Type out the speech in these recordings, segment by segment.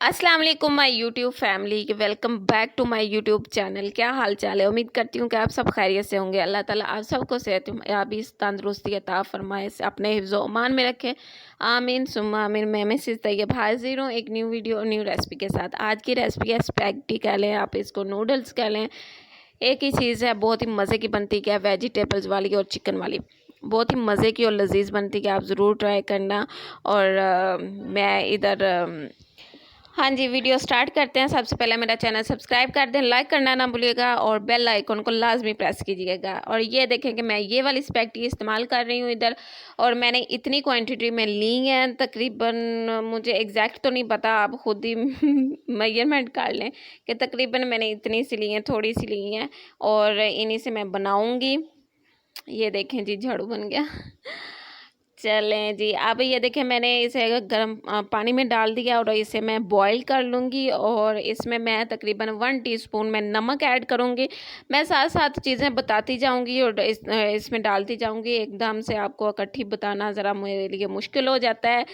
अस्सलाम वालेकुम my YouTube family, welcome back to my YouTube channel. क्या हाल चाल है? उम्मीद करती हूँ कि आप सब खैरियत से होंगे। अल्लाह ताला आप सबको सेहत याबी तंदुरुस्ती अता फरमाए, से अपने हिफ्ज़ अमान में रखे। आमीन सुम्मा आमीन। मैं मिसेस तैयब हाजिर हूँ एक न्यू वीडियो न्यू रेसिपी के साथ। आज की रेसिपी है स्पैगेटी कह लें, आप इसको नूडल्स कह लें, एक ही चीज़ है। बहुत ही मज़े की बनती है, वेजिटेबल्स वाली और चिकन वाली। बहुत ही मज़े की और लजीज बनती है, आप ज़रूर ट्राई करना। और मैं इधर हाँ जी, वीडियो स्टार्ट करते हैं। सबसे पहले मेरा चैनल सब्सक्राइब कर दें, लाइक करना ना भूलिएगा और बेल आइकन को लाजमी प्रेस कीजिएगा। और ये देखें कि मैं ये वाली स्पैगेटी इस्तेमाल कर रही हूँ इधर, और मैंने इतनी क्वांटिटी में ली है तकरीबन, मुझे एग्जैक्ट तो नहीं पता, आप खुद ही मेजरमेंट कर लें कि तकरीबन मैंने इतनी सी ली हैं, थोड़ी सी ली हैं, और इन्हीं से मैं बनाऊँगी। ये देखें जी, झाड़ू बन गया। चलें जी, अब ये देखें मैंने इसे गर्म पानी में डाल दिया और इसे मैं बॉईल कर लूँगी। और इसमें मैं तकरीबन 1 टीस्पून मैं नमक ऐड करूँगी। मैं साथ साथ चीज़ें बताती जाऊँगी और इसमें डालती जाऊँगी। एकदम से आपको इकट्ठी बताना ज़रा मेरे लिए मुश्किल हो जाता है,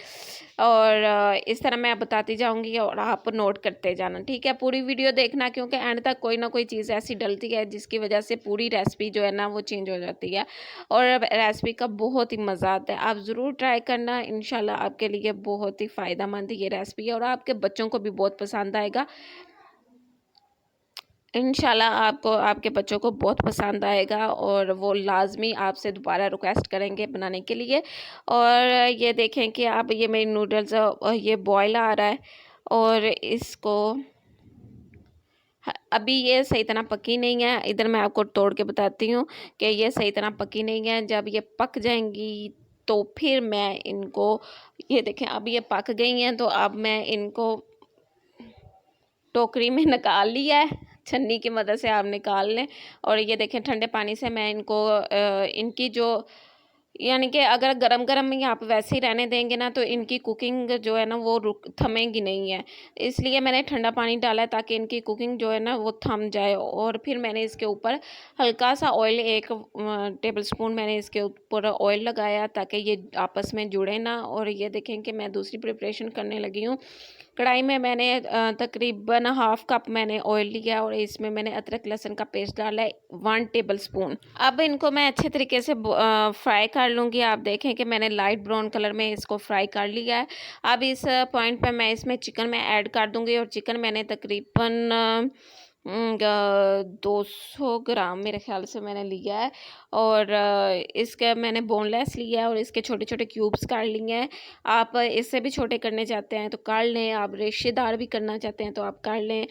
और इस तरह मैं बताती जाऊँगी और आप नोट करते जाना, ठीक है? पूरी वीडियो देखना, क्योंकि एंड तक कोई ना कोई चीज़ ऐसी डलती है जिसकी वजह से पूरी रेसिपी जो है ना वो चेंज हो जाती है, और रेसिपी का बहुत ही मज़ा आता है। आप ज़रूर ट्राई करना, इंशाल्लाह आपके लिए बहुत ही फ़ायदेमंद ये रेसिपी है और आपके बच्चों को भी बहुत पसंद आएगा। इंशाल्लाह आपको, आपके बच्चों को बहुत पसंद आएगा और वो लाज़मी आपसे दोबारा रिक्वेस्ट करेंगे बनाने के लिए। और ये देखें कि अब ये मेरी नूडल्स ये बॉयल आ रहा है, और इसको अभी ये सही तरह पकी नहीं है। इधर मैं आपको तोड़ के बताती हूँ कि ये सही तरह पकी नहीं है। जब ये पक जाएंगी तो फिर मैं इनको, ये देखें अब ये पक गई हैं, तो अब मैं इनको टोकरी में निकाल लिया है, छन्नी की मदद से आप निकाल लें। और ये देखें ठंडे पानी से मैं इनको इनकी जो, यानी कि अगर गरम गरम ही आप वैसे ही रहने देंगे ना तो इनकी कुकिंग जो है ना वो थमेगी नहीं है। इसलिए मैंने ठंडा पानी डाला है ताकि इनकी कुकिंग जो है ना वो थम जाए। और फिर मैंने इसके ऊपर हल्का सा ऑयल, 1 टेबल स्पून मैंने इसके ऊपर ऑयल लगाया ताकि ये आपस में जुड़े ना। और ये देखें कि मैं दूसरी प्रिपरेशन करने लगी हूँ। कढ़ाई में मैंने तकरीबन हाफ कप मैंने ऑयल लिया और इसमें मैंने अदरक लहसुन का पेस्ट डाला है 1 टेबल स्पून। अब इनको मैं अच्छे तरीके से फ्राई कर लूँगी। आप देखें कि मैंने लाइट ब्राउन कलर में इसको फ्राई कर लिया है। अब इस पॉइंट पर मैं इसमें चिकन में ऐड कर दूँगी, और चिकन मैंने तकरीबन 200 ग्राम मेरे ख्याल से मैंने लिया है। और इसका मैंने बोनलेस लिया है और इसके छोटे छोटे क्यूब्स काट लिए हैं। आप इससे भी छोटे करने चाहते हैं तो काट लें, आप रेशेदार भी करना चाहते हैं तो आप काट लें।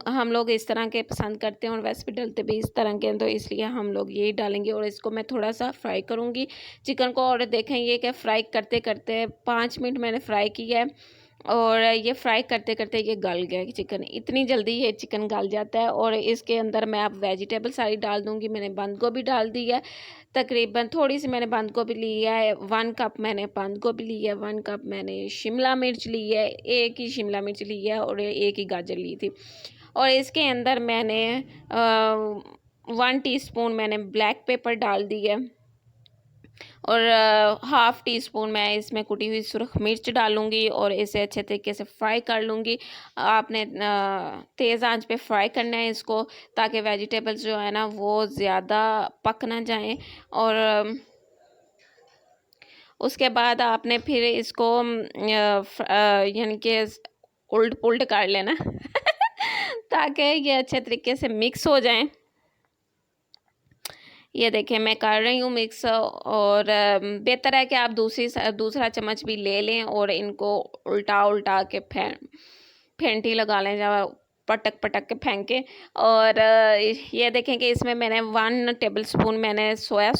हम लोग इस तरह के पसंद करते हैं और वैसे भी डलते भी इस तरह के हैं, तो इसलिए हम लोग यही डालेंगे। और इसको मैं थोड़ा सा फ्राई करूँगी चिकन को। और देखें ये कि फ्राई करते करते 5 मिनट मैंने फ्राई किया है, और ये फ्राई करते करते ये गल गया चिकन। इतनी जल्दी ये चिकन गल जाता है। और इसके अंदर मैं अब वेजिटेबल सारी डाल दूँगी। मैंने बंद गोभी डाल दी है, तकरीबन थोड़ी सी मैंने बंद गोभी ली है, 1 कप मैंने बंद गोभी ली है, 1 कप मैंने शिमला मिर्च ली है, 1 ही शिमला मिर्च ली है, और 1 ही गाजर ली थी। और इसके अंदर मैंने 1 टीस्पून मैंने ब्लैक पेपर डाल दी है, और हाफ़ टी स्पून मैं इसमें कुटी हुई सुरख मिर्च डालूँगी और इसे अच्छे तरीके से फ्राई कर लूँगी। आपने तेज़ आंच पे फ्राई करना है इसको, ताकि वेजिटेबल्स जो है ना वो ज़्यादा पक ना जाएं। और उसके बाद आपने फिर इसको यानी कि उल्ट पुल्ट कर लेना ताकि ये अच्छे तरीके से मिक्स हो जाएं। ये देखें मैं कर रही हूँ मिक्स। और बेहतर है कि आप दूसरा चम्मच भी ले लें और इनको उल्टा उल्टा के फेंटी लगा लें, जब पटक पटक के फेंके। और ये देखें कि इसमें मैंने 1 टेबल स्पून मैंने सोया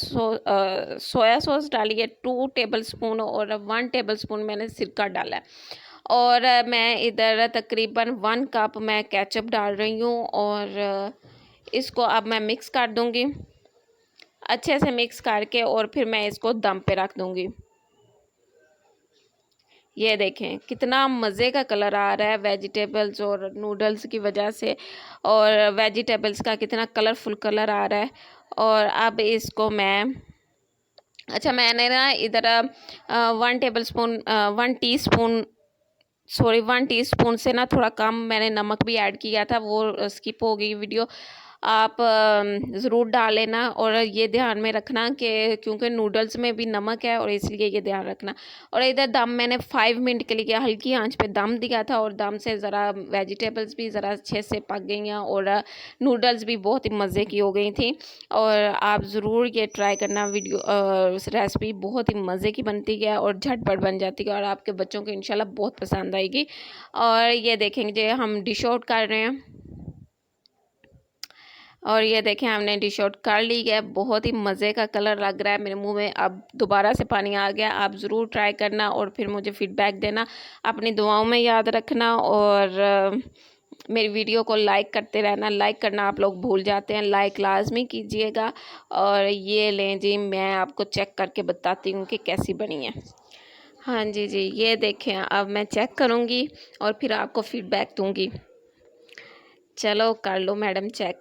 सॉस डाली है, 2 टेबल स्पून, और 1 टेबल स्पून मैंने सिरका डाला है। और मैं इधर तकरीबन 1 कप मैं केचप डाल रही हूँ, और इसको अब मैं मिक्स कर दूँगी अच्छे से मिक्स करके, और फिर मैं इसको दम पे रख दूँगी। ये देखें कितना मज़े का कलर आ रहा है वेजिटेबल्स और नूडल्स की वजह से, और वेजिटेबल्स का कितना कलरफुल कलर आ रहा है। और अब इसको मैं, अच्छा मैंने ना इधर 1 table spoon 1 teaspoon sorry 1 teaspoon से ना थोड़ा कम मैंने नमक भी ऐड किया था, वो स्किप हो गई वीडियो। आप ज़रूर डाल लेना और ये ध्यान में रखना कि क्योंकि नूडल्स में भी नमक है और इसलिए ये ध्यान रखना। और इधर दम मैंने 5 मिनट के लिए किया, हल्की आंच पे दम दिया था और दम से ज़रा वेजिटेबल्स भी ज़रा अच्छे से पक गई हैं और नूडल्स भी बहुत ही मज़े की हो गई थी। और आप ज़रूर ये ट्राई करना, वीडियो रेसिपी बहुत ही मज़े की बनती है और झटपट बन जाती है और आपके बच्चों को इंशाल्लाह बहुत पसंद आएगी। और ये देखेंगे हम डिश आउट कर रहे हैं और ये देखें हमने डिश आउट कर ली है। बहुत ही मज़े का कलर लग रहा है मेरे मुंह में, अब दोबारा से पानी आ गया। आप ज़रूर ट्राई करना और फिर मुझे फ़ीडबैक देना, अपनी दुआओं में याद रखना और मेरी वीडियो को लाइक करते रहना। लाइक करना आप लोग भूल जाते हैं, लाइक लाजमी कीजिएगा। और ये लें जी, मैं आपको चेक करके बताती हूँ कि कैसी बनी है। हाँ जी जी, ये देखें, अब मैं चेक करूँगी और फिर आपको फ़ीडबैक दूँगी। चलो कर लो मैडम चेक।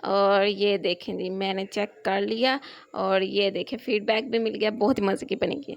और ये देखें जी, मैंने चेक कर लिया और ये देखें फ़ीडबैक भी मिल गया, बहुत ही मज़े की बनेगी।